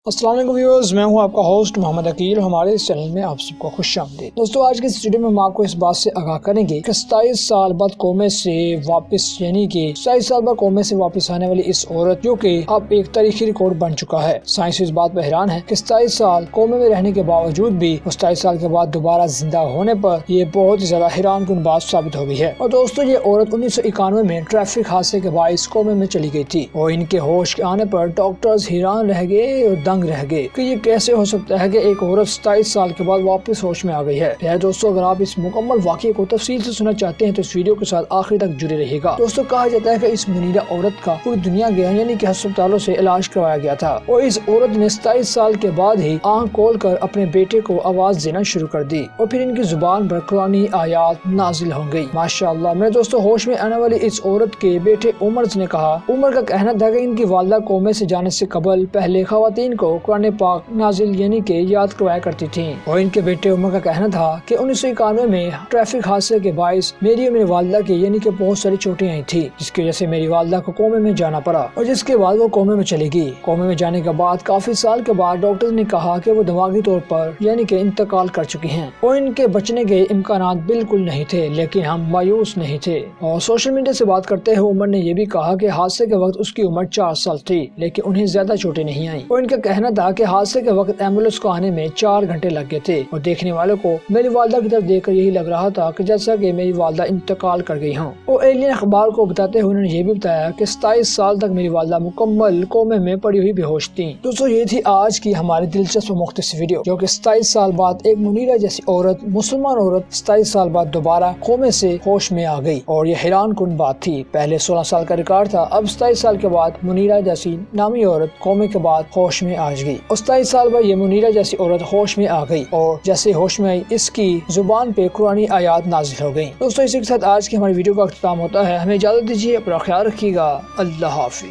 السلام علیکم ویورز، میں ہوں آپ کا ہوسٹ محمد عقیل۔ ہمارے اس چینل میں آپ سب کو خوش آمدید۔ دوستو، آج کے اس ویڈیو میں ہم آپ کو اس بات سے آگاہ کریں گے کہ 27 سال بعد کومے سے واپس یعنی کہ 27 سال بعد کومے سے واپس آنے والی اس عورت جو کہ اب ایک تاریخی ریکارڈ بن چکا ہے۔ سائنس اس بات پر حیران ہے کہ 27 سال کومے میں رہنے کے باوجود بھی 27 سال کے بعد دوبارہ زندہ ہونے پر یہ بہت ہی زیادہ حیران کن بات ثابت ہو گئی ہے۔ اور دوستو، یہ عورت 1991 میں ٹریفک حادثے کے باعث کومے میں چلی گئی تھی اور ان کے ہوش کے آنے پر ڈاکٹرز حیران رہ گئے اور دنگ رہ گئے کہ یہ کیسے ہو سکتا ہے کہ ایک عورت 27 سال کے بعد واپس ہوش میں آ گئی ہے۔ دوستو، اگر آپ اس مکمل واقعے کو تفصیل سے سننا چاہتے ہیں تو اس ویڈیو کے ساتھ آخر تک جڑے رہیے گا۔ دوستو، کہا جاتا ہے کہ اس منیرہ عورت کا پوری دنیا گیا یعنی کہ ہسپتالوں سے علاج کروایا گیا تھا اور اس عورت نے 27 سال کے بعد ہی آنکھ کھول کر اپنے بیٹے کو آواز دینا شروع کر دی اور پھر ان کی زبان پر قرآنی آیات نازل ہو گئی۔ ماشاءاللہ۔ میرے دوستو، ہوش میں آنے والی اس عورت کے بیٹے عمر نے کہا، عمر کا کہنا تھا کہ ان کی والدہ کومے سے جانے سے قبل پہلے خواتین کو قرآن پاک نازل یعنی کہ یاد کروایا کرتی تھیں، اور ان کے بیٹے عمر کا کہنا تھا کہ 1991 میں ٹریفک حادثے کے باعث میری اور میری والدہ کی یعنی کہ بہت ساری چوٹیں آئی تھی، جس کی وجہ سے میری والدہ کو کومے میں جانا پڑا اور جس کے بعد وہ کومے میں چلی گئی۔ کومے میں جانے کے بعد کافی سال کے بعد ڈاکٹر نے کہا کہ وہ دماغی طور پر یعنی کہ انتقال کر چکی ہیں اور ان کے بچنے کے امکانات بالکل نہیں تھے، لیکن ہم مایوس نہیں تھے۔ اور سوشل میڈیا سے بات کرتے ہوئے عمر نے یہ بھی کہا کہ حادثے کے وقت اس کی عمر 4 سال تھی، لیکن انہیں زیادہ چوٹیں نہیں آئیں اور ان کا کہنا تھا کہ حادثے کے وقت ایمبولینس کو آنے میں 4 گھنٹے لگ گئے تھے اور دیکھنے والوں کو میری والدہ کی طرف دیکھ کر یہی لگ رہا تھا کہ جیسا کہ میری والدہ انتقال کر گئی ہوں۔ اور ایلین اخبار کو بتاتے ہوئے انہوں نے یہ بھی بتایا کہ 27 سال تک میری والدہ مکمل کومے میں پڑی ہوئی بے ہوش تھی۔ دوستو، یہ تھی آج کی ہماری دلچسپ مختصر ویڈیو جو کہ 27 سال بعد ایک منیرہ جیسی عورت، مسلمان عورت 27 سال بعد دوبارہ کومے سے ہوش میں آ گئی اور یہ حیران کن بات تھی۔ پہلے 16 سال کا ریکارڈ تھا، اب 27 سال کے بعد منیرہ جیسی نامی عورت کومے کے بعد ہوش میں آ گئی اور 27 سال بعد یہ منیرہ جیسی عورت ہوش میں آ گئی اور جیسے ہوش میں آئی اس کی زبان پہ قرآنی آیات نازل ہو گئیں۔ دوستو، اسی کے ساتھ آج کی ہماری ویڈیو کا اختتام ہوتا ہے۔ ہمیں اجازت دیجیے، اپنا خیال رکھیے گا۔ اللہ حافظ۔